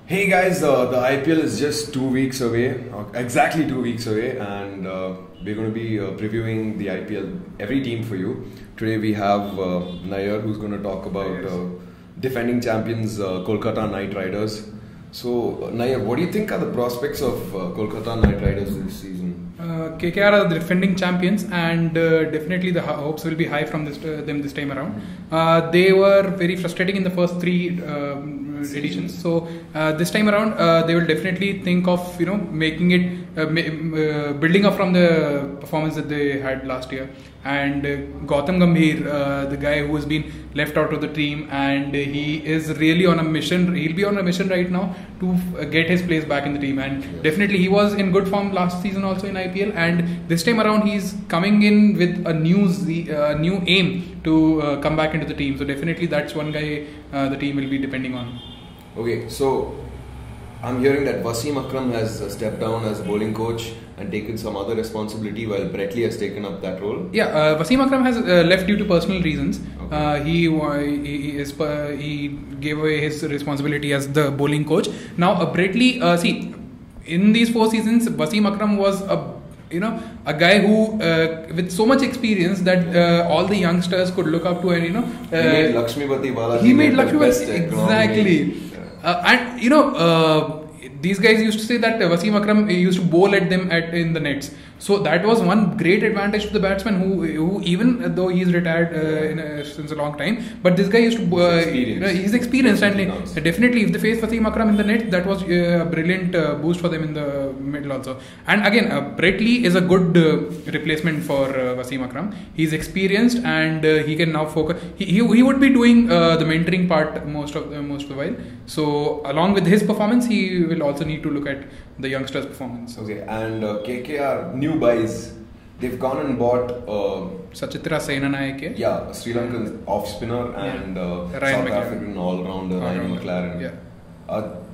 Hey guys, the IPL is just 2 weeks away, exactly 2 weeks away, and we're going to be previewing the IPL, every team for you. Today we have Nair, who's going to talk about defending champions Kolkata Knight Riders. So Nair, what do you think are the prospects of Kolkata Knight Riders this season? KKR are the defending champions, and definitely the hopes will be high from them this time around. They were very frustrating in the first three editions, so this time around they will definitely think of making it building up from the performance that they had last year. And Gautam Gambhir, the guy who has been left out of the team, and he is really on a mission. He'll be on a mission right now to get his place back in the team, and definitely he was in good form last season also in IPL, and this time around he's coming in with a new aim to come back into the team. So definitely that's one guy the team will be depending on. Okay, so I'm hearing that Wasim Akram has stepped down as bowling coach and taken some other responsibility, while Brett Lee has taken up that role. Yeah, Wasim Akram has left due to personal reasons. Okay. He gave away his responsibility as the bowling coach. Now, Brett Lee, in these 4 seasons, Wasim Akram was a guy who with so much experience that all the youngsters could look up to, and he made Lakshmipati Balaji. He made Lakshmipati, exactly. And these guys used to say that Wasim Akram used to bowl at them in the nets. So that was one great advantage to the batsman, who even though he's retired since a long time, but this guy used to he's experienced, and definitely if they face Wasim Akram in the net, that was a brilliant boost for them in the middle also. And again, Brett Lee is a good replacement for Wasim Akram. He's experienced, and he can now focus. He would be doing the mentoring part most of the while. So along with his performance, he will also need to look at the youngsters' performance. Okay, and KKR new buys, they've gone and bought Sachitra Senanayake. Yeah, Sri Lankan off spinner and South African all-rounder Ryan McLaren. Yeah.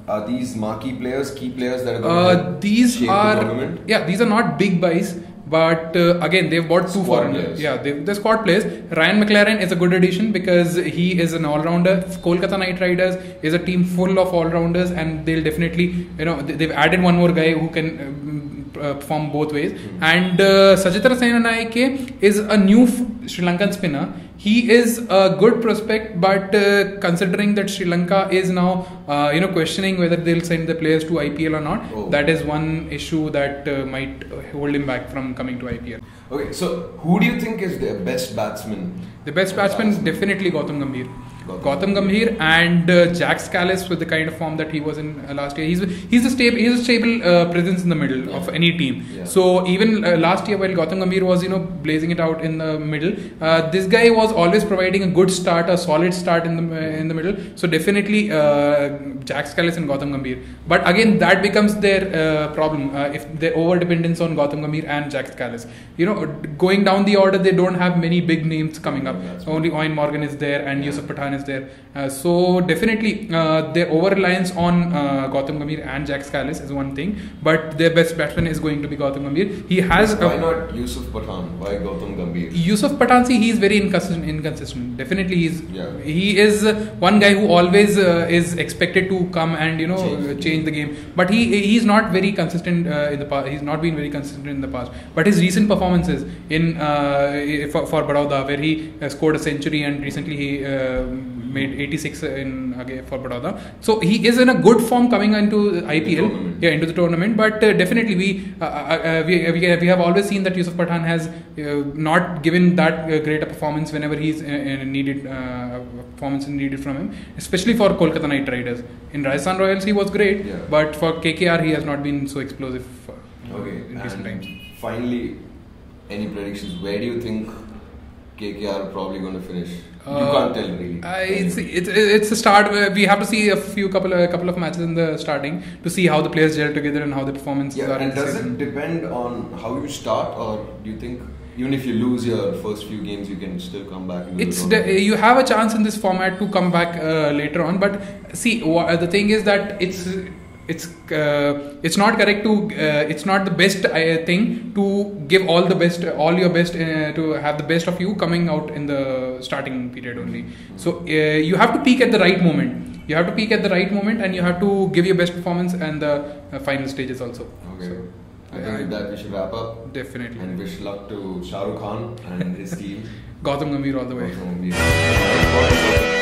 Are these marquee players, key players that are going to these shape are the tournament? Yeah, these are not big buys, but again they've bought 2 foreigners. Yeah, they're squad players. Ryan McLaren is a good addition because he is an all-rounder. Kolkata Knight Riders is a team full of all-rounders, and they'll definitely they've added one more guy who can perform both ways. And Sachitra Senanayake is a new Sri Lankan spinner. He is a good prospect, but considering that Sri Lanka is now questioning whether they'll send the players to IPL or not, that is one issue that might hold him back from coming to IPL. Okay, so who do you think is the best batsman? The best batsman is definitely Gautam Gambhir. Gautam Gambhir and Jack Scalise, with the kind of form that he was in last year. He's a stable presence in the middle of any team. Yeah. So even last year, while Gautam Gambhir was blazing it out in the middle, this guy was always providing a good start, a solid start in the middle. So definitely Jack Scalise and Gautam Gambhir. But again, that becomes their problem if their over dependence on Gautam Gambhir and Jack Scalise. Going down the order, they don't have many big names coming up. Only Owen Morgan is there, and Yusuf Pathan is there. So definitely their over-reliance on Gautam Gambhir and Jack Scalise is one thing, but their best batsman is going to be Gautam Gambhir. He has why not Yusuf Pathan? Why Gautam Gambhir? Yusuf Pathan, he is very inconsistent. Definitely he is one guy who always is expected to come and change the game, but he's not very consistent in the past. He's not been very consistent in the past, but his recent performances in for Baroda, where he scored a century, and recently he made 86 for Baroda. So he is in a good form coming into IPL, into the tournament. But definitely we have always seen that Yusuf Pathan has not given that great a performance whenever he's needed performance needed from him, especially for Kolkata Knight Riders. In Rajasthan Royals he was great, but for KKR he has not been so explosive in recent times. Finally, any predictions? Where do you think KKR are probably going to finish? You can't tell really. It's a start. We have to see a couple of matches in the starting to see how the players gel together and how the performances are. And does it depend on how you start, or do you think even if you lose your first few games, you can still come back? You have a chance in this format to come back later on. But see, the thing is that it's not correct to it's not the best thing to give all your best to have the best of you coming out in the starting period only. So you have to peak at the right moment. You have to peak at the right moment, and you have to give your best performance and the final stages also. Okay. So, I think with that we should wrap up. Definitely. And wish luck to Shah Rukh Khan and his team. Gautam Gambhir all the way. Gautam Gambhir.